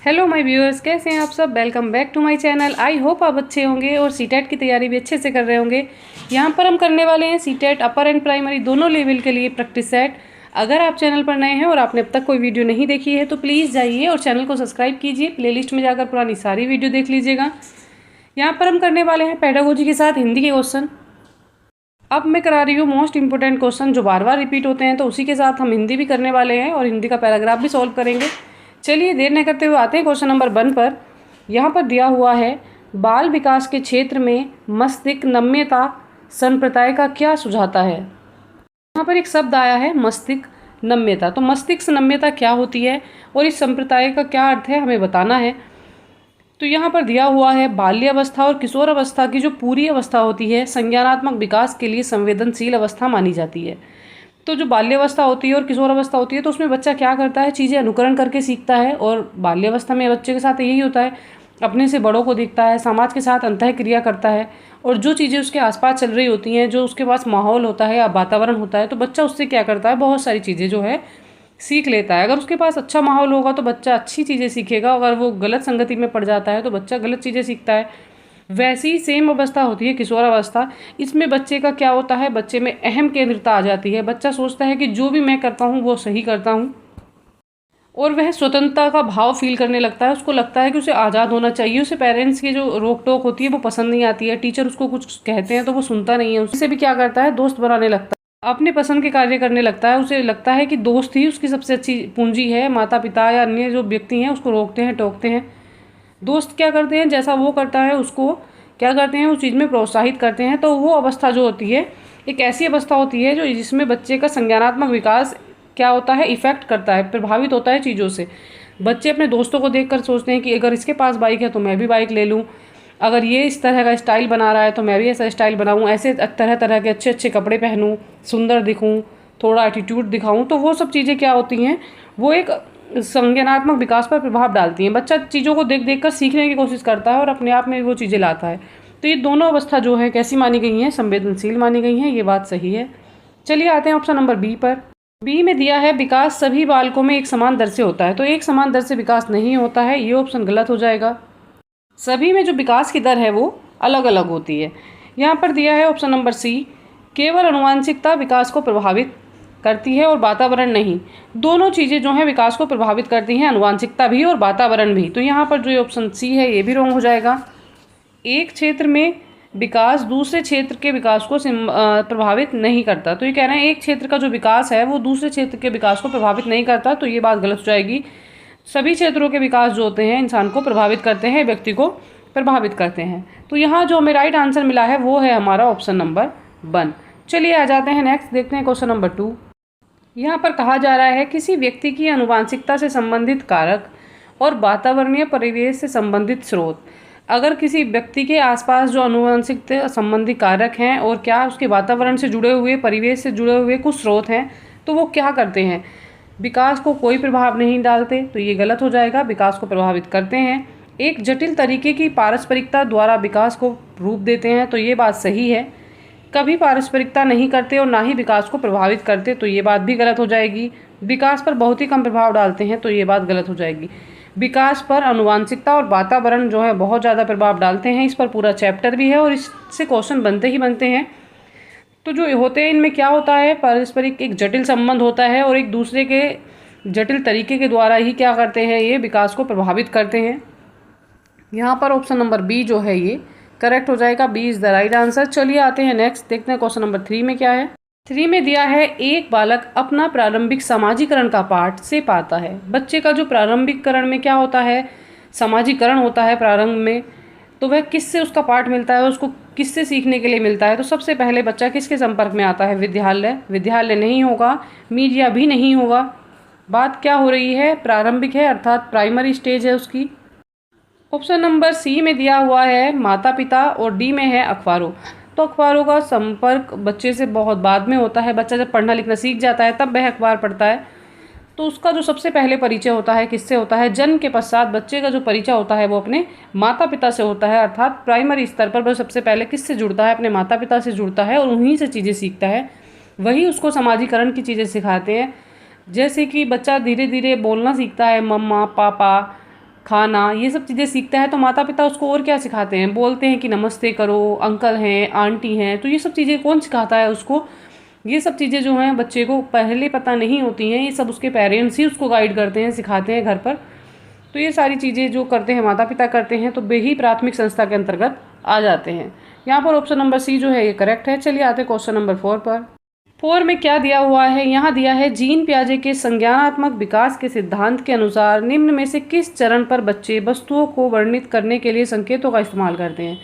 Hello my viewers, कैसे हैं आप सब। Welcome back to my channel. I hope आप अच्छे होंगे और सीटेट की तैयारी भी अच्छे से कर रहे होंगे। यहाँ पर हम करने वाले हैं सीटेट अपर एंड प्राइमरी दोनों लेवल के लिए प्रैक्टिस सेट। अगर आप चैनल पर नए हैं और आपने अब तक कोई वीडियो नहीं देखी है तो प्लीज़ जाइए और चैनल को सब्सक्राइब कीजिए। प्लेलिस्ट में जाकर पुरानी सारी वीडियो देख लीजिएगा। यहाँ पर हम करने वाले हैं पेडागोजी के साथ हिंदी के क्वेश्चन। अब मैं करा रही हूँ मोस्ट इंपॉर्टेंट क्वेश्चन जो बार बार रिपीट होते हैं, तो उसी के साथ हम हिंदी भी करने वाले हैं और हिंदी का पैराग्राफ भी सॉल्व करेंगे। चलिए देर न करते हुए आते हैं क्वेश्चन नंबर 1 पर। यहाँ पर दिया हुआ है, बाल विकास के क्षेत्र में मस्तिष्क नम्यता संप्रदाय का क्या सुझाता है। यहाँ पर एक शब्द आया है मस्तिष्क नम्यता, तो मस्तिष्क नम्यता क्या होती है और इस संप्रदाय का क्या अर्थ है हमें बताना है। तो यहाँ पर दिया हुआ है, बाल्यावस्था और किशोर अवस्था की जो पूरी अवस्था होती है संज्ञानात्मक विकास के लिए संवेदनशील अवस्था मानी जाती है। तो जो बाल्यावस्था होती है और किशोर अवस्था होती है, तो उसमें बच्चा क्या करता है, चीज़ें अनुकरण करके सीखता है। और बाल्यावस्था में बच्चे के साथ यही होता है, अपने से बड़ों को देखता है, समाज के साथ अंतःक्रिया करता है और जो चीज़ें उसके आसपास चल रही होती हैं, जो उसके पास माहौल होता है या वातावरण होता है, तो बच्चा उससे क्या करता है, बहुत सारी चीज़ें जो है सीख लेता है। अगर उसके पास अच्छा माहौल होगा तो बच्चा अच्छी चीज़ें सीखेगा, अगर वो गलत संगति में पड़ जाता है तो बच्चा गलत चीज़ें सीखता है। वैसी ही सेम अवस्था होती है किशोर अवस्था। इसमें बच्चे का क्या होता है, बच्चे में अहम केंद्रिता आ जाती है। बच्चा सोचता है कि जो भी मैं करता हूँ वो सही करता हूँ और वह स्वतंत्रता का भाव फील करने लगता है। उसको लगता है कि उसे आज़ाद होना चाहिए। उसे पेरेंट्स की जो रोक टोक होती है वो पसंद नहीं आती है। टीचर उसको कुछ कहते हैं तो वो सुनता नहीं है। उससे भी क्या करता है, दोस्त बनाने लगता है, अपने पसंद के कार्य करने लगता है। उसे लगता है कि दोस्त ही उसकी सबसे अच्छी पूंजी है। माता पिता या अन्य जो व्यक्ति हैं उसको रोकते हैं, टोकते हैं। दोस्त क्या करते हैं, जैसा वो करता है उसको क्या करते हैं, उस चीज़ में प्रोत्साहित करते हैं। तो वो अवस्था जो होती है एक ऐसी अवस्था होती है जो जिसमें बच्चे का संज्ञानात्मक विकास क्या होता है, इफेक्ट करता है, प्रभावित होता है चीज़ों से। बच्चे अपने दोस्तों को देखकर सोचते हैं कि अगर इसके पास बाइक है तो मैं भी बाइक ले लूँ, अगर ये इस तरह का स्टाइल बना रहा है तो मैं भी ऐसा स्टाइल बनाऊँ, ऐसे तरह तरह के अच्छे अच्छे कपड़े पहनूँ, सुंदर दिखूँ, थोड़ा एटीट्यूड दिखाऊँ। तो वो सब चीज़ें क्या होती हैं, वो एक संज्ञानात्मक विकास पर प्रभाव डालती हैं। बच्चा चीज़ों को देख देख कर सीखने की कोशिश करता है और अपने आप में वो चीज़ें लाता है। तो ये दोनों अवस्था जो है कैसी मानी गई हैं, संवेदनशील मानी गई हैं। ये बात सही है। चलिए आते हैं ऑप्शन नंबर बी पर। बी में दिया है, विकास सभी बालकों में एक समान दर से होता है। तो एक समान दर से विकास नहीं होता है, ये ऑप्शन गलत हो जाएगा। सभी में जो विकास की दर है वो अलग अलग होती है। यहाँ पर दिया है ऑप्शन नंबर सी, केवल आनुवंशिकता विकास को प्रभावित करती है और वातावरण नहीं। दोनों चीज़ें जो हैं विकास को प्रभावित करती हैं, आनुवंशिकता भी और वातावरण भी। तो यहाँ पर जो ऑप्शन सी है ये भी रॉन्ग हो जाएगा। एक क्षेत्र में विकास दूसरे क्षेत्र के विकास को प्रभावित नहीं करता। तो ये कह रहे हैं एक क्षेत्र का जो विकास है वो दूसरे क्षेत्र के विकास को प्रभावित नहीं करता, तो ये बात गलत हो जाएगी। सभी क्षेत्रों के विकास जो होते हैं इंसान को प्रभावित करते हैं, व्यक्ति को प्रभावित करते हैं। तो यहाँ जो हमें राइट आंसर मिला है वो है हमारा ऑप्शन नंबर 1। चलिए आ जाते हैं नेक्स्ट, देखते हैं क्वेश्चन नंबर 2। यहाँ पर कहा जा रहा है, किसी व्यक्ति की आनुवंशिकता से संबंधित कारक और वातावरणीय परिवेश से संबंधित स्रोत। अगर किसी व्यक्ति के आसपास जो आनुवंशिकता संबंधी कारक हैं और क्या उसके वातावरण से जुड़े हुए, परिवेश से जुड़े हुए कुछ स्रोत हैं, तो वो क्या करते हैं, विकास को कोई प्रभाव नहीं डालते। तो ये गलत हो जाएगा, विकास को प्रभावित करते हैं। एक जटिल तरीके की पारस्परिकता द्वारा विकास को रूप देते हैं। तो ये बात सही है। कभी पारस्परिकता नहीं करते और ना ही विकास को प्रभावित करते, तो ये बात भी गलत हो जाएगी। विकास पर बहुत ही कम प्रभाव डालते हैं, तो ये बात गलत हो जाएगी। विकास पर आनुवंशिकता और वातावरण जो है बहुत ज़्यादा प्रभाव डालते हैं। इस पर पूरा चैप्टर भी है और इससे क्वेश्चन बनते ही बनते हैं। तो जो होते हैं इनमें क्या होता है, पारस्परिक एक जटिल संबंध होता है और एक दूसरे के जटिल तरीके के द्वारा ही क्या करते हैं, ये विकास को प्रभावित करते हैं। यहाँ पर ऑप्शन नंबर बी जो है ये करेक्ट हो जाएगा। B is the right answer. चलिए आते हैं नेक्स्ट, देखते हैं क्वेश्चन नंबर 3 में क्या है। 3 में दिया है, एक बालक अपना प्रारंभिक सामाजिकरण का पाठ से पाता है। बच्चे का जो प्रारंभिकरण में क्या होता है, सामाजिकरण होता है प्रारंभ में, तो वह किससे उसका पाठ मिलता है, उसको किससे सीखने के लिए मिलता है। तो सबसे पहले बच्चा किसके संपर्क में आता है, विद्यालय। विद्यालय नहीं होगा, मीडिया भी नहीं होगा। बात क्या हो रही है, प्रारंभिक है अर्थात प्राइमरी स्टेज है उसकी। ऑप्शन नंबर सी में दिया हुआ है माता पिता और डी में है अखबारों। तो अखबारों का संपर्क बच्चे से बहुत बाद में होता है। बच्चा जब पढ़ना लिखना सीख जाता है तब वह अखबार पढ़ता है। तो उसका जो सबसे पहले परिचय होता है किससे होता है, जन्म के पश्चात बच्चे का जो परिचय होता है वो अपने माता पिता से होता है। अर्थात प्राइमरी स्तर पर वह सबसे पहले किससे जुड़ता है, अपने माता पिता से जुड़ता है और उन्हीं से चीज़ें सीखता है। वही उसको समाजीकरण की चीज़ें सिखाते हैं। जैसे कि बच्चा धीरे धीरे बोलना सीखता है, मम्मा पापा, खाना, ये सब चीज़ें सीखता है तो माता पिता उसको और क्या सिखाते हैं, बोलते हैं कि नमस्ते करो, अंकल हैं, आंटी हैं, तो ये सब चीज़ें कौन सिखाता है उसको। ये सब चीज़ें जो हैं बच्चे को पहले पता नहीं होती हैं, ये सब उसके पेरेंट्स ही उसको गाइड करते हैं, सिखाते हैं घर पर। तो ये सारी चीज़ें जो करते हैं माता पिता करते हैं, तो वे ही प्राथमिक संस्था के अंतर्गत आ जाते हैं। यहाँ पर ऑप्शन नंबर सी जो है ये करेक्ट है। चलिए आते हैं क्वेश्चन नंबर 4 पर। 4 में क्या दिया हुआ है, यहाँ दिया है जीन पियाजे के संज्ञानात्मक विकास के सिद्धांत के अनुसार निम्न में से किस चरण पर बच्चे वस्तुओं को वर्णित करने के लिए संकेतों का इस्तेमाल करते हैं।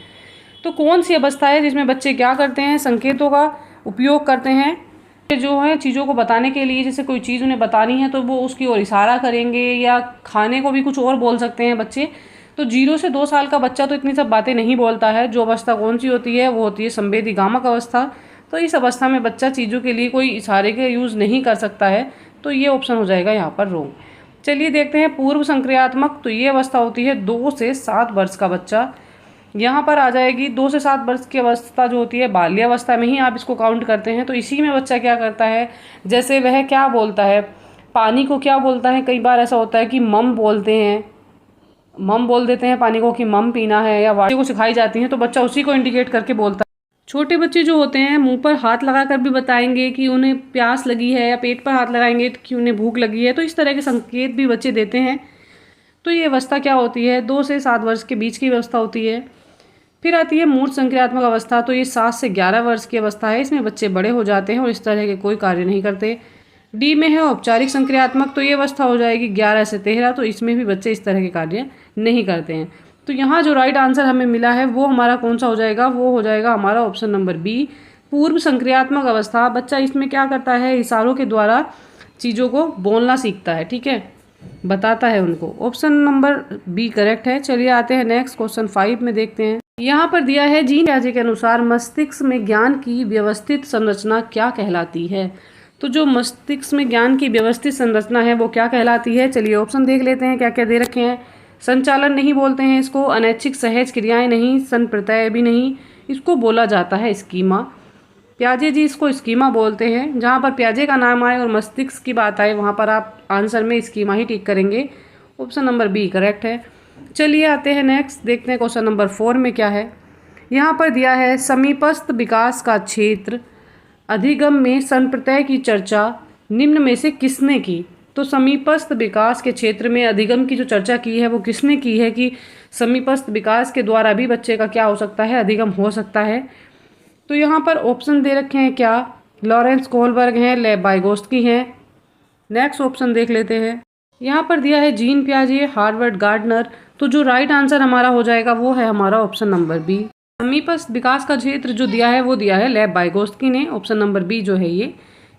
तो कौन सी अवस्था है जिसमें बच्चे क्या करते हैं, संकेतों का उपयोग करते हैं जो है चीज़ों को बताने के लिए। जैसे कोई चीज़ उन्हें बतानी है तो वो उसकी ओर इशारा करेंगे, या खाने को भी कुछ और बोल सकते हैं बच्चे। तो 0 से 2 साल का बच्चा तो इतनी सब बातें नहीं बोलता है। जो अवस्था कौन सी होती है, वो होती है संवेदीगामक अवस्था। तो इस अवस्था में बच्चा चीज़ों के लिए कोई इशारे के यूज़ नहीं कर सकता है, तो ये ऑप्शन हो जाएगा यहाँ पर रॉन्ग। चलिए देखते हैं पूर्व संक्रियात्मक। तो ये अवस्था होती है 2 से 7 वर्ष का बच्चा, यहाँ पर आ जाएगी। 2 से 7 वर्ष की अवस्था जो होती है बाल्यावस्था में ही आप इसको काउंट करते हैं। तो इसी में बच्चा क्या करता है, जैसे वह क्या बोलता है, पानी को क्या बोलता है, कई बार ऐसा होता है कि मम बोलते हैं, मम बोल देते हैं पानी को कि मम पीना है, या वाक्य को सिखाई जाती है तो बच्चा उसी को इंडिकेट करके बोलता है। छोटे बच्चे जो होते हैं मुंह पर हाथ लगाकर भी बताएंगे कि उन्हें प्यास लगी है, या पेट पर हाथ लगाएंगे कि उन्हें भूख लगी है। तो इस तरह के संकेत भी बच्चे देते हैं। तो ये अवस्था क्या होती है, 2 से 7 वर्ष के बीच की अवस्था होती है। फिर आती है मूर्त संक्रियात्मक अवस्था। तो ये 7 से 11 वर्ष की अवस्था है। इसमें बच्चे बड़े हो जाते हैं और इस तरह के कोई कार्य नहीं करते। डी में है औपचारिक संक्रियात्मक। तो ये अवस्था हो जाएगी 11 से 13। तो इसमें भी बच्चे इस तरह के कार्य नहीं करते हैं। तो यहाँ जो राइट आंसर हमें मिला है वो हमारा कौन सा हो जाएगा, वो हो जाएगा हमारा ऑप्शन नंबर बी, पूर्व संक्रियात्मक अवस्था। बच्चा इसमें क्या करता है, इशारों के द्वारा चीज़ों को बोलना सीखता है, ठीक है, बताता है उनको। ऑप्शन नंबर बी करेक्ट है। चलिए आते हैं नेक्स्ट क्वेश्चन 5 में देखते हैं। यहाँ पर दिया है जीन पियाजे के अनुसार मस्तिष्क में ज्ञान की व्यवस्थित संरचना क्या कहलाती है। तो जो मस्तिष्क में ज्ञान की व्यवस्थित संरचना है वो क्या कहलाती है। चलिए ऑप्शन देख लेते हैं क्या क्या दे रखे हैं। संचालन नहीं बोलते हैं इसको, अनैच्छिक सहज क्रियाएं नहीं, संप्रत्यय भी नहीं, इसको बोला जाता है स्कीमा। पियाजे जी इसको स्कीमा बोलते हैं। जहाँ पर पियाजे का नाम आए और मस्तिष्क की बात आए वहाँ पर आप आंसर में स्कीमा ही टिक करेंगे। ऑप्शन नंबर बी करेक्ट है। चलिए आते हैं नेक्स्ट, देखते हैं क्वेश्चन नंबर 4 में क्या है। यहाँ पर दिया है समीपस्थ विकास का क्षेत्र अधिगम में संप्रत्यय की चर्चा निम्न में से किसने की। तो समीपस्थ विकास के क्षेत्र में अधिगम की जो चर्चा की है वो किसने की है, कि समीपस्थ विकास के द्वारा भी बच्चे का क्या हो सकता है, अधिगम हो सकता है। तो यहाँ पर ऑप्शन दे रखे हैं क्या, लॉरेंस कोहलबर्ग हैं, लेव वाइगोत्स्की हैं। नेक्स्ट ऑप्शन देख लेते हैं। यहाँ पर दिया है जीन पियाजे, हार्वर्ड गार्डनर। तो जो राइट आंसर हमारा हो जाएगा वो है हमारा ऑप्शन नंबर बी। समीपस्थ विकास का क्षेत्र जो दिया है वो दिया है लेव वाइगोत्स्की ने। ऑप्शन नंबर बी जो है ये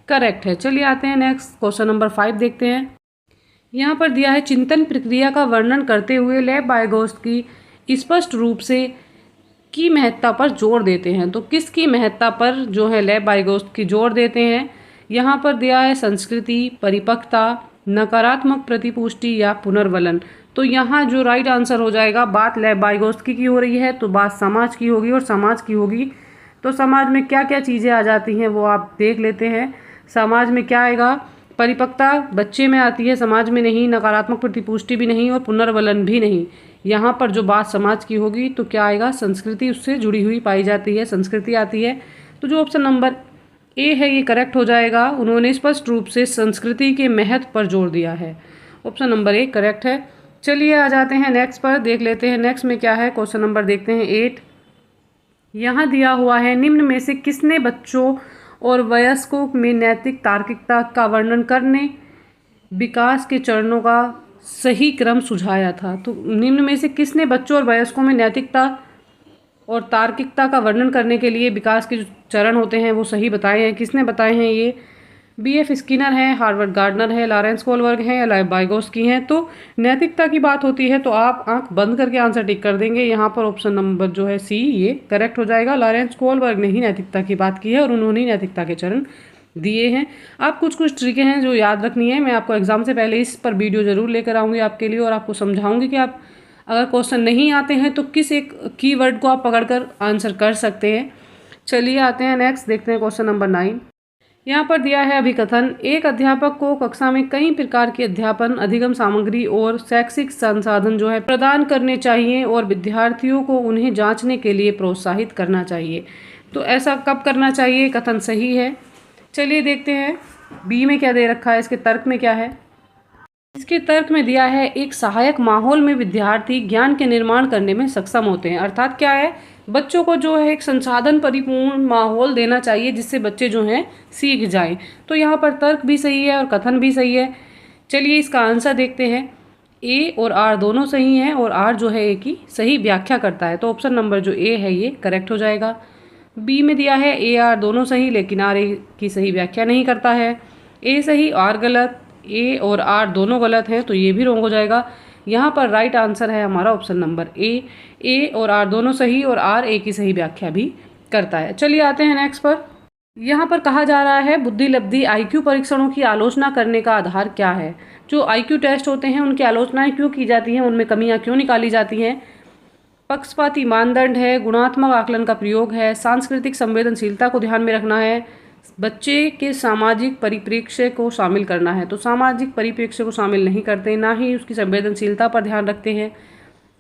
करेक्ट है। चलिए आते हैं नेक्स्ट क्वेश्चन नंबर 5 देखते हैं। यहाँ पर दिया है चिंतन प्रक्रिया का वर्णन करते हुए लेव वाइगोत्स्की स्पष्ट रूप से की महत्ता पर जोर देते हैं। तो किसकी महत्ता पर जो है लेव वाइगोत्स्की जोर देते हैं। यहाँ पर दिया है संस्कृति, परिपक्वता, नकारात्मक प्रतिपुष्टि या पुनर्वलन। तो यहाँ जो राइट आंसर हो जाएगा, बात लेव वाइगोत्स्की की हो रही है तो बात समाज की होगी, और समाज की होगी तो समाज में क्या क्या चीज़ें आ जाती हैं वो आप देख लेते हैं। समाज में क्या आएगा, परिपक्वता बच्चे में आती है, समाज में नहीं, नकारात्मक प्रतिपुष्टि भी नहीं और पुनर्वलन भी नहीं। यहाँ पर जो बात समाज की होगी तो क्या आएगा, संस्कृति उससे जुड़ी हुई पाई जाती है, संस्कृति आती है। तो जो ऑप्शन नंबर ए है ये करेक्ट हो जाएगा। उन्होंने स्पष्ट रूप से संस्कृति के महत्व पर जोर दिया है। ऑप्शन नंबर ए करेक्ट है। चलिए आ जाते हैं नेक्स्ट पर, देख लेते हैं नेक्स्ट में क्या है। क्वेश्चन नंबर देखते हैं 8। यहाँ दिया हुआ है निम्न में से किसने बच्चों और वयस्कों में नैतिक तार्किकता का वर्णन करने विकास के चरणों का सही क्रम सुझाया था। तो निम्न में से किसने बच्चों और वयस्कों में नैतिकता और तार्किकता का वर्णन करने के लिए विकास के जो चरण होते हैं वो सही बताए हैं, किसने बताए हैं ये। B.F. स्किनर हैं, हार्वर्ड गार्डनर है, लॉरेंस कोहलबर्ग हैं या लेव वाइगोत्स्की हैं। तो नैतिकता की बात होती है तो आप आंख बंद करके आंसर टिक कर देंगे। यहाँ पर ऑप्शन नंबर जो है सी ये करेक्ट हो जाएगा। लॉरेंस कोहलबर्ग ने ही नैतिकता की बात की है और उन्होंने ही नैतिकता के चरण दिए हैं। आप कुछ ट्रिकें हैं जो याद रखनी है। मैं आपको एग्जाम से पहले इस पर वीडियो जरूर लेकर आऊँगी आपके लिए, और आपको समझाऊंगी कि आप अगर क्वेश्चन नहीं आते हैं तो किस एक कीवर्ड को आप पकड़कर आंसर कर सकते हैं। चलिए आते हैं नेक्स्ट, देखते हैं क्वेश्चन नंबर 9। यहाँ पर दिया है अभिकथन। एक अध्यापक को कक्षा में कई प्रकार के अध्यापन, अधिगम सामग्री और शैक्षिक संसाधन जो है प्रदान करने चाहिए और विद्यार्थियों को उन्हें जांचने के लिए प्रोत्साहित करना चाहिए। तो ऐसा कब करना चाहिए? कथन सही है। चलिए देखते हैं बी में क्या दे रखा है, इसके तर्क में क्या है। इसके तर्क में दिया है एक सहायक माहौल में विद्यार्थी ज्ञान के निर्माण करने में सक्षम होते हैं। अर्थात क्या है, बच्चों को जो है एक संसाधन परिपूर्ण माहौल देना चाहिए जिससे बच्चे जो हैं सीख जाएं। तो यहाँ पर तर्क भी सही है और कथन भी सही है। चलिए इसका आंसर देखते हैं। ए और आर दोनों सही हैं और आर जो है ए की सही व्याख्या करता है, तो ऑप्शन नंबर जो ए है ये करेक्ट हो जाएगा। बी में दिया है ए आर दोनों सही लेकिन आर ए की सही व्याख्या नहीं करता है। ए सही आर गलत, ए और आर दोनों गलत हैं तो ये भी रॉन्ग हो जाएगा। यहाँ पर राइट आंसर है हमारा ऑप्शन नंबर ए और आर दोनों सही और आर ए की सही व्याख्या भी करता है। चलिए आते हैं नेक्स्ट पर। यहाँ पर कहा जा रहा है बुद्धि लब्धि आईक्यू परीक्षणों की आलोचना करने का आधार क्या है। जो आईक्यू टेस्ट होते हैं उनकी आलोचनाएं क्यों की जाती हैं, उनमें कमियां क्यों निकाली जाती हैं। पक्षपाती मानदंड है, गुणात्मक आकलन का प्रयोग है, सांस्कृतिक संवेदनशीलता को ध्यान में रखना है, बच्चे के सामाजिक परिप्रेक्ष्य को शामिल करना है। तो सामाजिक परिप्रेक्ष्य को शामिल नहीं करते, ना ही उसकी संवेदनशीलता पर ध्यान रखते हैं,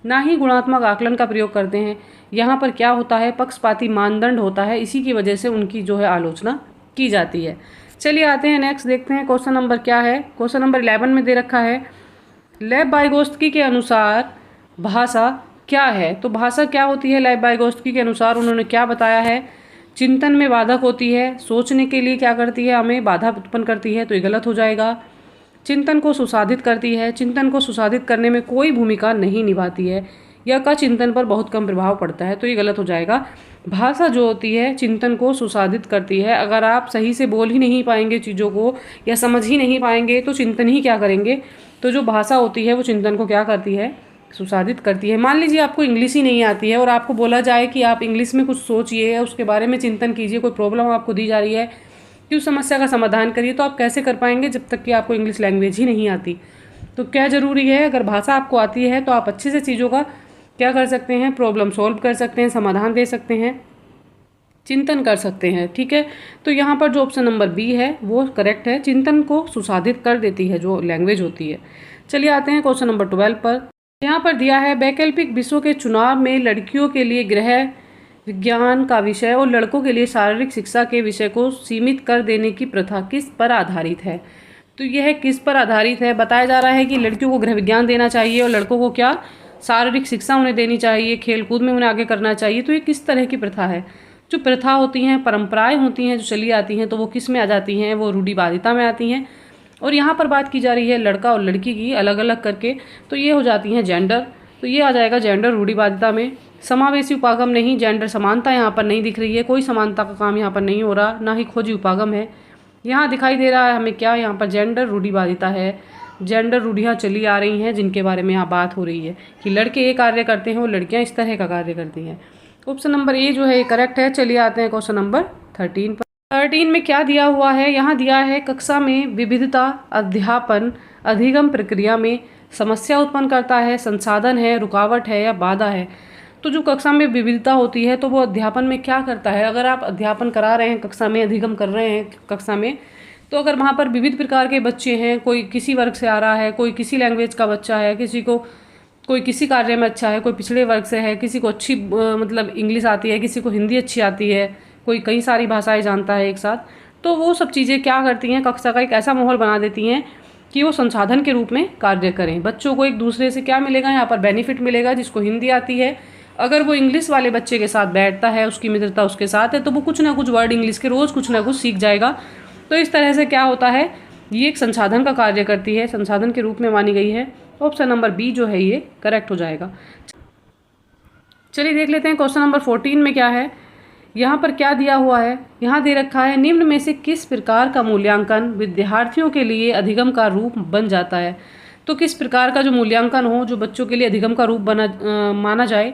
ना ही गुणात्मक आकलन का प्रयोग करते हैं। यहाँ पर क्या होता है, पक्षपाती मानदंड होता है, इसी की वजह से उनकी जो है आलोचना की जाती है। चलिए आते हैं नेक्स्ट, देखते हैं क्वेश्चन नंबर क्या है। क्वेश्चन नंबर 11 में दे रखा है लेव वाइगोत्स्की के अनुसार भाषा क्या है। तो भाषा क्या होती है लेव वाइगोत्स्की के अनुसार, उन्होंने क्या बताया है। चिंतन में बाधक होती है, सोचने के लिए क्या करती है, हमें बाधा उत्पन्न करती है, तो ये गलत हो जाएगा। चिंतन को सुसाधित करती है, चिंतन को सुसाधित करने में कोई भूमिका नहीं निभाती है, या का चिंतन पर बहुत कम प्रभाव पड़ता है, तो ये गलत हो जाएगा। भाषा जो होती है चिंतन को सुसाधित करती है। अगर आप सही से बोल ही नहीं पाएंगे चीज़ों को या समझ ही नहीं पाएंगे तो चिंतन ही क्या करेंगे। तो जो भाषा होती है वो चिंतन को क्या करती है, सुसाधित करती है। मान लीजिए आपको इंग्लिश ही नहीं आती है और आपको बोला जाए कि आप इंग्लिश में कुछ सोचिए या उसके बारे में चिंतन कीजिए, कोई प्रॉब्लम आपको दी जा रही है कि उस समस्या का समाधान करिए, तो आप कैसे कर पाएंगे जब तक कि आपको इंग्लिश लैंग्वेज ही नहीं आती। तो क्या ज़रूरी है, अगर भाषा आपको आती है तो आप अच्छे से चीज़ों का क्या कर सकते हैं, प्रॉब्लम सॉल्व कर सकते हैं, समाधान दे सकते हैं, चिंतन कर सकते हैं। ठीक है, तो यहाँ पर जो ऑप्शन नंबर बी है वो करेक्ट है, चिंतन को सुसाधित कर देती है जो लैंग्वेज होती है। चलिए आते हैं क्वेश्चन नंबर 12 पर। यहाँ पर दिया है वैकल्पिक विषयों के चुनाव में लड़कियों के लिए गृह विज्ञान का विषय और लड़कों के लिए शारीरिक शिक्षा के विषय को सीमित कर देने की प्रथा किस पर आधारित है। तो यह किस पर आधारित है, बताया जा रहा है कि लड़कियों को गृह विज्ञान देना चाहिए और लड़कों को क्या, शारीरिक शिक्षा उन्हें देनी चाहिए, खेलकूद में उन्हें आगे करना चाहिए। तो ये किस तरह की प्रथा है। जो प्रथा होती हैं, परंपराएं होती हैं जो चली आती हैं, तो वो किस में आ जाती हैं, वो रूढ़िवादिता में आती हैं। और यहाँ पर बात की जा रही है लड़का और लड़की की अलग अलग करके, तो ये हो जाती हैं जेंडर, तो ये आ जाएगा जेंडर रूढ़िवादिता में। समावेशी उपागम नहीं, जेंडर समानता यहाँ पर नहीं दिख रही है, कोई समानता का काम यहाँ पर नहीं हो रहा, ना ही खोजी उपागम है। यहाँ दिखाई दे रहा है हमें क्या, यहाँ पर जेंडर रूढ़िवादिता है, जेंडर रूढ़ियाँ चली आ रही हैं जिनके बारे में यहाँ बात हो रही है कि लड़के ये कार्य करते हैं और लड़कियाँ इस तरह का कार्य करती हैं। ऑप्शन नंबर ए जो है ये करेक्ट है। चलिए आते हैं क्वेश्चन नंबर 13 पर। 13 में क्या दिया हुआ है, यहाँ दिया है कक्षा में विविधता अध्यापन अधिगम प्रक्रिया में समस्या उत्पन्न करता है, संसाधन है, रुकावट है या बाधा है। तो जो कक्षा में विविधता होती है तो वो अध्यापन में क्या करता है। अगर आप अध्यापन करा रहे हैं कक्षा में, अधिगम कर रहे हैं कक्षा में, तो अगर वहाँ पर विविध प्रकार के बच्चे हैं, कोई किसी वर्ग से आ रहा है, कोई किसी लैंग्वेज का बच्चा है, किसी को कोई किसी कार्य में अच्छा है, कोई पिछड़े वर्ग से है, किसी को अच्छी मतलब इंग्लिश आती है, किसी को हिंदी अच्छी आती है, कोई कई सारी भाषाएं जानता है एक साथ, तो वो सब चीज़ें क्या करती हैं, कक्षा का एक ऐसा माहौल बना देती हैं कि वो संसाधन के रूप में कार्य करें। बच्चों को एक दूसरे से क्या मिलेगा, यहाँ पर बेनिफिट मिलेगा। जिसको हिंदी आती है अगर वो इंग्लिश वाले बच्चे के साथ बैठता है, उसकी मित्रता उसके साथ है, तो वो कुछ ना कुछ वर्ड इंग्लिश के रोज़ कुछ ना कुछ सीख जाएगा। तो इस तरह से क्या होता है, ये एक संसाधन का कार्य करती है, संसाधन के रूप में मानी गई है। ऑप्शन नंबर बी जो है ये करेक्ट हो जाएगा। चलिए देख लेते हैं क्वेश्चन नंबर 14 में क्या है। यहाँ पर क्या दिया हुआ है, यहाँ दे रखा है निम्न में से किस प्रकार का मूल्यांकन विद्यार्थियों के लिए अधिगम का रूप बन जाता है। तो किस प्रकार का जो मूल्यांकन हो जो बच्चों के लिए अधिगम का रूप माना जाए।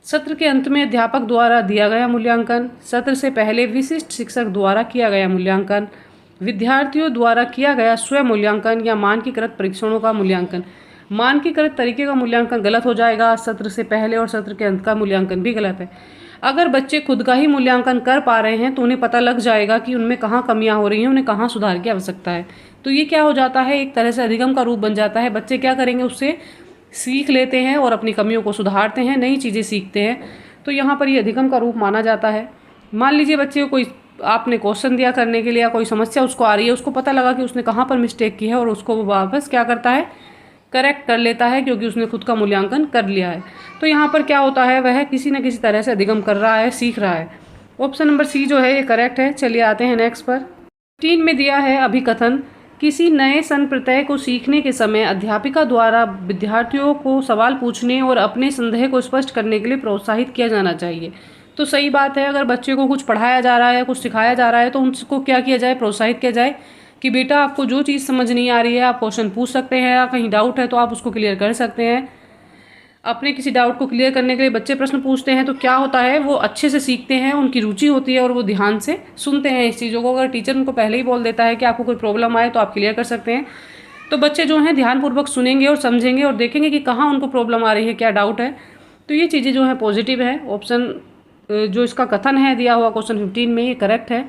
सत्र के अंत में अध्यापक द्वारा दिया गया मूल्यांकन, सत्र से पहले विशिष्ट शिक्षक द्वारा किया गया मूल्यांकन, विद्यार्थियों द्वारा किया गया स्वयं मूल्यांकन या मानकीकृत परीक्षणों का मूल्यांकन। मानकीकृत तरीके का मूल्यांकन गलत हो जाएगा, सत्र से पहले और सत्र के अंत का मूल्यांकन भी गलत है। अगर बच्चे खुद का ही मूल्यांकन कर पा रहे हैं तो उन्हें पता लग जाएगा कि उनमें कहाँ कमियाँ हो रही हैं, उन्हें कहाँ सुधार की आवश्यकता है। तो ये क्या हो जाता है, एक तरह से अधिगम का रूप बन जाता है। बच्चे क्या करेंगे, उससे सीख लेते हैं और अपनी कमियों को सुधारते हैं, नई चीज़ें सीखते हैं। तो यहाँ पर ये अधिगम का रूप माना जाता है। मान लीजिए बच्चे को कोई आपने क्वेश्चन दिया करने के लिए या कोई समस्या उसको आ रही है, उसको पता लगा कि उसने कहाँ पर मिस्टेक की है और उसको वो वापस क्या करता है, करेक्ट कर लेता है, क्योंकि उसने खुद का मूल्यांकन कर लिया है। तो यहाँ पर क्या होता है, वह किसी न किसी तरह से अधिगम कर रहा है, सीख रहा है। ऑप्शन नंबर सी जो है ये करेक्ट है। चलिए आते हैं नेक्स्ट पर। 15 में दिया है अभिकथन, किसी नए संप्रत्यय को सीखने के समय अध्यापिका द्वारा विद्यार्थियों को सवाल पूछने और अपने संदेह को स्पष्ट करने के लिए प्रोत्साहित किया जाना चाहिए। तो सही बात है, अगर बच्चे को कुछ पढ़ाया जा रहा है, कुछ सिखाया जा रहा है, तो उनको क्या किया जाए, प्रोत्साहित किया जाए कि बेटा आपको जो चीज़ समझ नहीं आ रही है आप क्वेश्चन पूछ सकते हैं, या कहीं डाउट है तो आप उसको क्लियर कर सकते हैं। अपने किसी डाउट को क्लियर करने के लिए बच्चे प्रश्न पूछते हैं तो क्या होता है, वो अच्छे से सीखते हैं, उनकी रुचि होती है और वो ध्यान से सुनते हैं इस चीज़ों को। अगर टीचर उनको पहले ही बोल देता है कि आपको कोई प्रॉब्लम आए तो आप क्लियर कर सकते हैं, तो बच्चे जो हैं ध्यानपूर्वक सुनेंगे और समझेंगे और देखेंगे कि कहाँ उनको प्रॉब्लम आ रही है, क्या डाउट है। तो ये चीज़ें जो हैं पॉजिटिव है। ऑप्शन जो इसका कथन है दिया हुआ क्वेश्चन 15 में, ये करेक्ट है।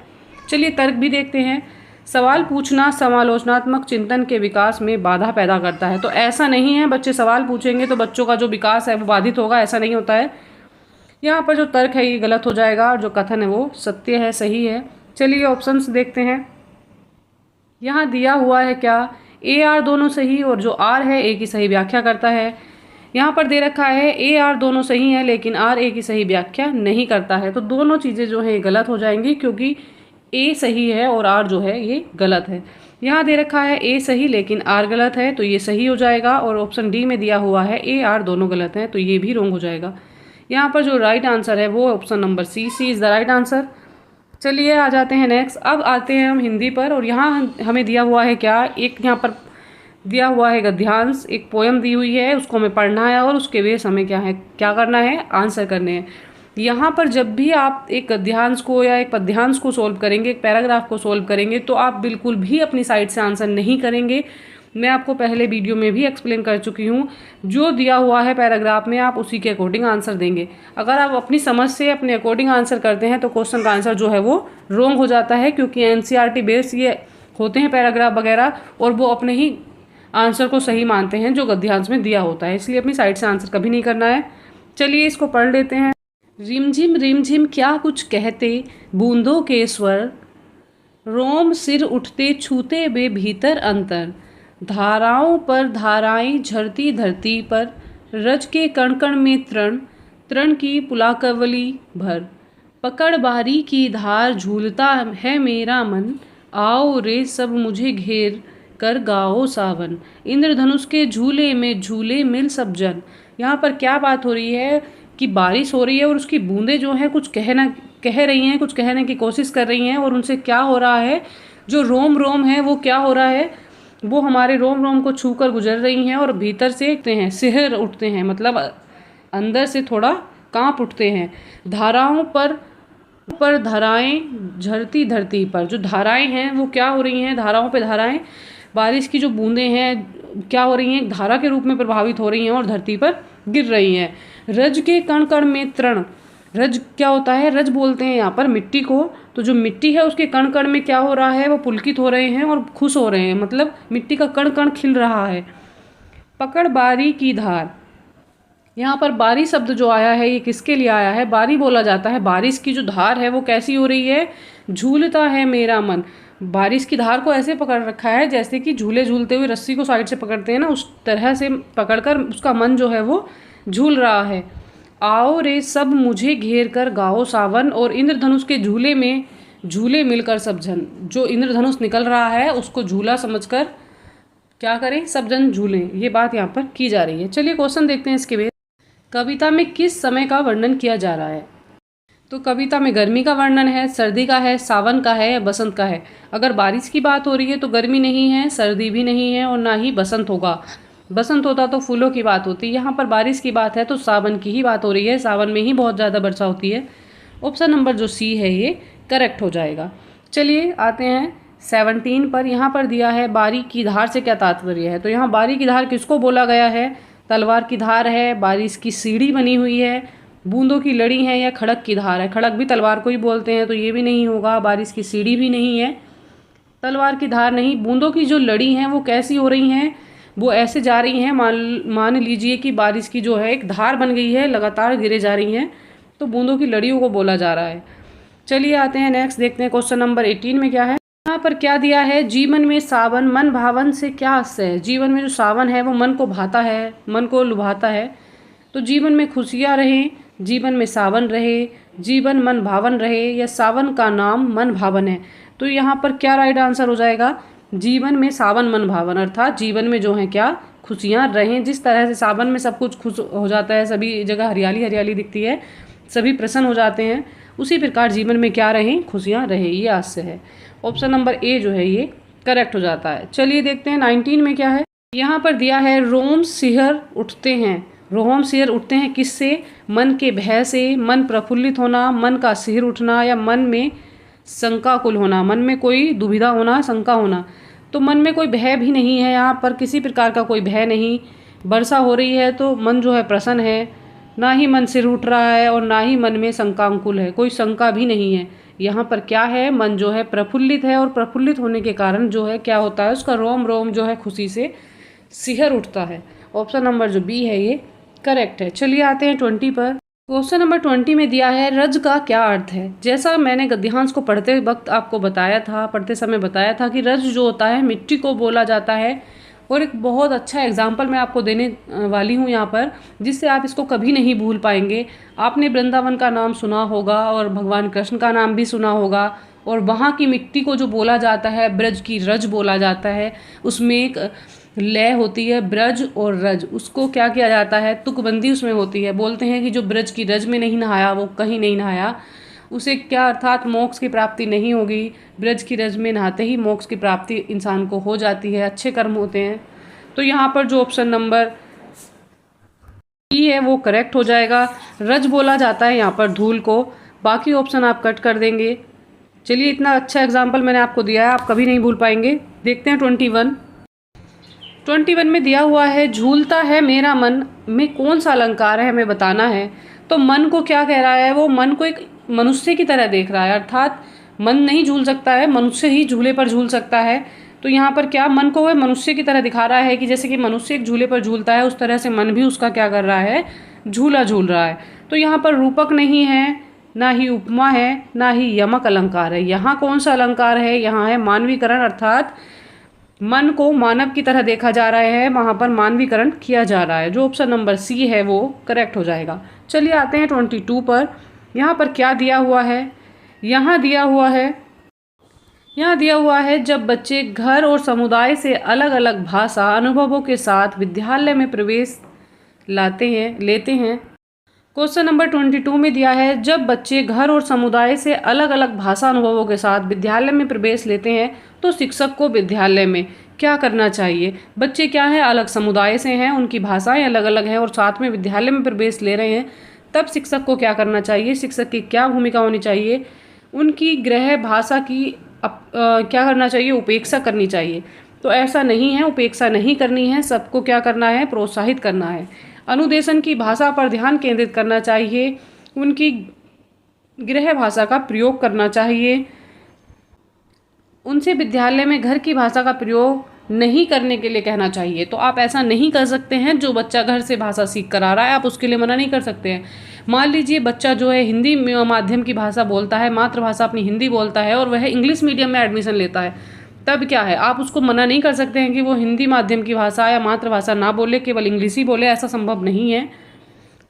चलिए तर्क भी देखते हैं। सवाल पूछना समालोचनात्मक चिंतन के विकास में बाधा पैदा करता है। तो ऐसा नहीं है बच्चे सवाल पूछेंगे तो बच्चों का जो विकास है वो बाधित होगा, ऐसा नहीं होता है। यहाँ पर जो तर्क है ये गलत हो जाएगा और जो कथन है वो सत्य है, सही है। चलिए ऑप्शंस देखते हैं। यहाँ दिया हुआ है क्या, ए आर दोनों सही और जो आर है ए की सही व्याख्या करता है। यहाँ पर दे रखा है ए आर दोनों सही है लेकिन आर ए की सही व्याख्या नहीं करता है। तो दोनों चीज़ें जो हैं गलत हो जाएंगी, क्योंकि ए सही है और आर जो है ये गलत है। यहाँ दे रखा है ए सही लेकिन आर गलत है, तो ये सही हो जाएगा। और ऑप्शन डी में दिया हुआ है ए आर दोनों गलत हैं, तो ये भी रॉन्ग हो जाएगा। यहाँ पर जो राइट आंसर है वो option number C, C is the right answer. चलिए आ जाते हैं नेक्स्ट। अब आते हैं हम हिंदी पर, और यहाँ हमें दिया हुआ है क्या, एक यहाँ पर दिया हुआ है गद्यांश, एक पोयम दी हुई है, उसको हमें पढ़ना है और उसके बेस हमें क्या करना है, आंसर करने हैं। यहाँ पर जब भी आप एक गद्यांश को या एक पद्यांश को सोल्व करेंगे, एक पैराग्राफ को सोल्व करेंगे, तो आप बिल्कुल भी अपनी साइड से आंसर नहीं करेंगे। मैं आपको पहले वीडियो में भी एक्सप्लेन कर चुकी हूँ, जो दिया हुआ है पैराग्राफ में आप उसी के अकॉर्डिंग आंसर देंगे। अगर आप अपनी समझ से अपने अकॉर्डिंग आंसर करते हैं तो क्वेश्चन का आंसर जो है वो रॉन्ग हो जाता है, क्योंकि एनसीईआरटी बेस्ड ये होते हैं पैराग्राफ वगैरह, और वो अपने ही आंसर को सही मानते हैं जो गद्यांश में दिया होता है, इसलिए अपनी साइड से आंसर कभी नहीं करना है। चलिए इसको पढ़ लेते हैं। रिमझिम क्या कुछ कहते बूंदों के स्वर, रोम सिर उठते छूते वे भीतर अंतर, धाराओं पर धाराएं झरती धरती पर, रज के कण कण में तृण तृण की पुलाकवली भर, पकड़ बारी की धार झूलता है मेरा मन, आओ रे सब मुझे घेर कर गाओ सावन, इंद्रधनुष के झूले में झूले मिल सब जन। यहाँ पर क्या बात हो रही है कि बारिश हो रही है और उसकी बूंदें जो हैं कुछ कह रही हैं, कुछ कहने की कोशिश कर रही हैं, और उनसे क्या हो रहा है, जो रोम रोम है वो क्या हो रहा है, वो हमारे रोम रोम को छू कर गुजर रही हैं और भीतर से सिहर उठते हैं, मतलब अंदर से थोड़ा कांप उठते हैं। धाराओं पर धाराएं झरती धरती पर, जो धाराएं हैं वो क्या हो रही हैं, धाराओं पे धाराएं, बारिश की जो बूंदें हैं क्या हो रही हैं, धारा के रूप में प्रभावित हो रही हैं और धरती पर गिर रही हैं। रज के कण कण में तृण, रज क्या होता है, रज बोलते हैं यहाँ पर मिट्टी को, तो जो मिट्टी है उसके कण कण में क्या हो रहा है, वो पुलकित हो रहे हैं और खुश हो रहे हैं, मतलब मिट्टी का कण कण खिल रहा है। पकड़ बारी की धार, यहाँ पर बारी शब्द जो आया है ये किसके लिए आया है, बारी बोला जाता है। बारिश की जो धार है वो कैसी हो रही है, झूलता है मेरा मन, बारिश की धार को ऐसे पकड़ रखा है जैसे कि झूले झूलते हुए रस्सी को साइड से पकड़ते हैं ना, उस तरह से पकड़कर उसका मन जो है वो झूल रहा है। आओ रे सब मुझे घेर कर गाओ सावन, और इंद्रधनुष के झूले में झूले मिलकर सब जन, जो इंद्रधनुष निकल रहा है उसको झूला समझकर क्या करें, सब जन झूलें, ये बात यहाँ पर की जा रही है। चलिए क्वेश्चन देखते हैं इसके बाद। कविता में किस समय का वर्णन किया जा रहा है, तो कविता में गर्मी का वर्णन है, सर्दी का है, सावन का है या बसंत का है। अगर बारिश की बात हो रही है तो गर्मी नहीं है, सर्दी भी नहीं है और ना ही बसंत होगा। बसंत होता तो फूलों की बात होती, यहाँ पर बारिश की बात है तो सावन की ही बात हो रही है, सावन में ही बहुत ज़्यादा वर्षा होती है। ऑप्शन नंबर जो सी है ये करेक्ट हो जाएगा। चलिए आते हैं 17 पर। यहाँ पर दिया है बारी की धार से क्या तात्पर्य है, तो यहाँ बारी की धार किसको बोला गया है, तलवार की धार है, बारिश की सीढ़ी बनी हुई है, बूंदों की लड़ी है या खड़क की धार है। खड़क भी तलवार को ही बोलते हैं, तो ये भी नहीं होगा। बारिश की सीढ़ी भी नहीं है, तलवार की धार नहीं। बूंदों की जो लड़ी हैं वो कैसी हो रही हैं, वो ऐसे जा रही हैं, मान लीजिए कि बारिश की जो है एक धार बन गई है, लगातार गिरे जा रही हैं, तो बूंदों की लड़ियों को बोला जा रहा है। चलिए आते हैं नेक्स्ट, देखते हैं क्वेश्चन नंबर 18 में क्या है। यहाँ पर क्या दिया है, जीवन में सावन मन भावन से क्या आशय है। जीवन में जो सावन है वो मन को भाता है, मन को लुभाता है। तो जीवन में खुशियाँ रहें, जीवन में सावन रहे, जीवन मन भावन रहे, या सावन का नाम मन भावन है। तो यहाँ पर क्या राइट आंसर हो जाएगा, जीवन में सावन मन भावन, अर्थात जीवन में जो है क्या खुशियाँ रहें। जिस तरह से सावन में सब कुछ खुश हो जाता है, सभी जगह हरियाली हरियाली दिखती है, सभी प्रसन्न हो जाते हैं, उसी प्रकार जीवन में क्या रहें, खुशियाँ रहे, ये आशय है। ऑप्शन नंबर ए जो है ये करेक्ट हो जाता है। चलिए देखते हैं 19 में क्या है। यहाँ पर दिया है रोम सिहर उठते हैं। रोम सिहर उठते हैं किससे, मन के भय से, मन प्रफुल्लित होना, मन का सिहर उठना, या मन में शंकाकुल होना, मन में कोई दुविधा होना, शंका होना। तो मन में कोई भय भी नहीं है, यहाँ पर किसी प्रकार का कोई भय नहीं। वर्षा हो रही है तो मन जो है प्रसन्न है, ना ही मन सिर उठ रहा है और ना ही मन में शंकाकुल है, कोई शंका भी नहीं है। यहाँ पर क्या है, मन जो है प्रफुल्लित है, और प्रफुल्लित होने के कारण जो है क्या होता है, उसका रोम रोम जो है खुशी से सिहर उठता है। ऑप्शन नंबर जो बी है ये करेक्ट है। चलिए आते हैं 20 पर। क्वेश्चन नंबर 20 में दिया है रज का क्या अर्थ है। जैसा मैंने गद्यांश को पढ़ते वक्त आपको बताया था, पढ़ते समय बताया था कि रज जो होता है मिट्टी को बोला जाता है। और एक बहुत अच्छा एग्जाम्पल मैं आपको देने वाली हूँ यहाँ पर, जिससे आप इसको कभी नहीं भूल पाएंगे। आपने वृंदावन का नाम सुना होगा और भगवान कृष्ण का नाम भी सुना होगा, और वहाँ की मिट्टी को जो बोला जाता है ब्रज की रज बोला जाता है। उसमें एक लय होती है ब्रज और रज, उसको क्या किया जाता है, तुकबंदी उसमें होती है। बोलते हैं कि जो ब्रज की रज में नहीं नहाया वो कहीं नहीं नहाया, उसे क्या अर्थात मोक्ष की प्राप्ति नहीं होगी। ब्रज की रज में नहाते ही मोक्ष की प्राप्ति इंसान को हो जाती है, अच्छे कर्म होते हैं। तो यहाँ पर जो ऑप्शन नंबर ई है वो करेक्ट हो जाएगा। रज बोला जाता है यहाँ पर धूल को, बाकी ऑप्शन आप कट कर देंगे। चलिए इतना अच्छा एग्जाम्पल मैंने आपको दिया है, आप कभी नहीं भूल पाएंगे। देखते हैं 21 में दिया हुआ है झूलता है मेरा मन में कौन सा अलंकार है, हमें बताना है। तो मन को क्या कह रहा है, वो मन को एक मनुष्य की तरह देख रहा है, अर्थात मन नहीं झूल सकता है, मनुष्य ही झूले पर झूल सकता है। तो यहाँ पर क्या मन को वह मनुष्य की तरह दिखा रहा है कि जैसे कि मनुष्य एक झूले पर झूलता है, उस तरह से मन भी उसका क्या कर रहा है, झूला झूल रहा है। तो यहाँ पर रूपक नहीं है, ना ही उपमा है, ना ही यमक अलंकार है। यहाँ कौन सा अलंकार है, यहाँ है मानवीकरण, अर्थात मन को मानव की तरह देखा जा रहा है, वहाँ पर मानवीकरण किया जा रहा है। जो ऑप्शन नंबर सी है वो करेक्ट हो जाएगा। चलिए आते हैं 22 पर। यहाँ पर क्या दिया हुआ है, यहाँ दिया हुआ है जब बच्चे घर और समुदाय से अलग अलग भाषा अनुभवों के साथ विद्यालय में प्रवेश लेते हैं। क्वेश्चन नंबर 22 में दिया है जब बच्चे घर और समुदाय से अलग अलग भाषा अनुभवों के साथ विद्यालय में प्रवेश लेते हैं तो शिक्षक को विद्यालय में क्या करना चाहिए। बच्चे क्या है, अलग समुदाय से हैं, उनकी भाषाएं अलग अलग हैं और साथ में विद्यालय में प्रवेश ले रहे हैं, तब शिक्षक को क्या करना चाहिए, शिक्षक की क्या भूमिका होनी चाहिए। उनकी गृह भाषा की क्या करना चाहिए, उपेक्षा करनी चाहिए। तो ऐसा नहीं है, उपेक्षा नहीं करनी है, सबको क्या करना है, प्रोत्साहित करना है। अनुदेशन की भाषा पर ध्यान केंद्रित करना चाहिए, उनकी गृह भाषा का प्रयोग करना चाहिए। उनसे विद्यालय में घर की भाषा का प्रयोग नहीं करने के लिए कहना चाहिए। तो आप ऐसा नहीं कर सकते हैं, जो बच्चा घर से भाषा सीख कर आ रहा है आप उसके लिए मना नहीं कर सकते हैं। मान लीजिए बच्चा जो है हिंदी माध्यम की भाषा बोलता है, मातृभाषा अपनी हिंदी बोलता है और वह इंग्लिश मीडियम में एडमिशन लेता है, तब क्या है, आप उसको मना नहीं कर सकते हैं कि वो हिंदी माध्यम की भाषा या मातृभाषा ना बोले, केवल इंग्लिश ही बोले, ऐसा संभव नहीं है।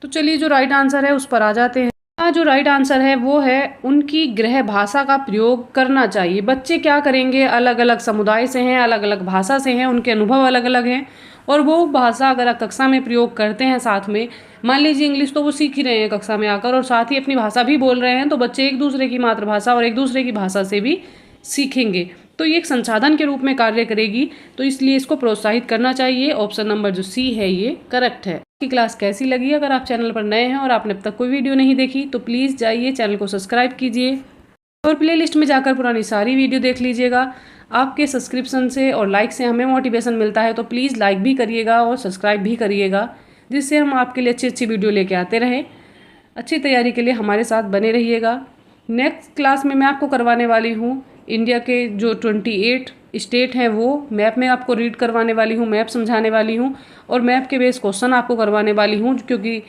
तो चलिए जो राइट आंसर है उस पर आ जाते हैं। जो राइट आंसर है वो है उनकी गृह भाषा का प्रयोग करना चाहिए। बच्चे क्या करेंगे, अलग अलग समुदाय से हैं, अलग अलग भाषा से हैं, उनके अनुभव अलग अलग हैं और वो भाषा अगर कक्षा में प्रयोग करते हैं साथ में, मान लीजिए इंग्लिश तो वो सीख ही रहे हैं कक्षा में आकर और साथ ही अपनी भाषा भी बोल रहे हैं, तो बच्चे एक दूसरे की मातृभाषा और एक दूसरे की भाषा से भी सीखेंगे। तो ये एक संसाधन के रूप में कार्य करेगी, तो इसलिए इसको प्रोत्साहित करना चाहिए। ऑप्शन नंबर जो सी है ये करेक्ट है। की क्लास कैसी लगी, अगर आप चैनल पर नए हैं और आपने अब तक कोई वीडियो नहीं देखी तो प्लीज़ जाइए चैनल को सब्सक्राइब कीजिए और प्लेलिस्ट में जाकर पुरानी सारी वीडियो देख लीजिएगा। आपके सब्सक्रिप्शन से और लाइक से हमें मोटिवेशन मिलता है, तो प्लीज़ लाइक भी करिएगा और सब्सक्राइब भी करिएगा, जिससे हम आपके लिए अच्छी अच्छी वीडियो लेके आते रहें। अच्छी तैयारी के लिए हमारे साथ बने रहिएगा। नेक्स्ट क्लास में मैं आपको करवाने वाली हूँ इंडिया के जो 28 स्टेट हैं वो मैप में आपको रीड करवाने वाली हूँ, मैप समझाने वाली हूँ और मैप के बेस क्वेश्चन आपको करवाने वाली हूँ, क्योंकि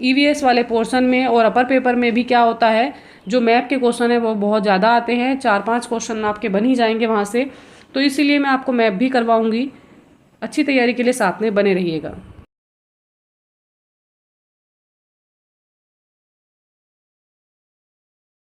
ईवीएस वाले पोर्शन में और अपर पेपर में भी क्या होता है, जो मैप के क्वेश्चन है वो बहुत ज़्यादा आते हैं, 4-5 क्वेश्चन आपके बन ही जाएंगे वहाँ से। तो इसीलिए मैं आपको मैप भी करवाऊँगी। अच्छी तैयारी के लिए साथ में बने रहिएगा।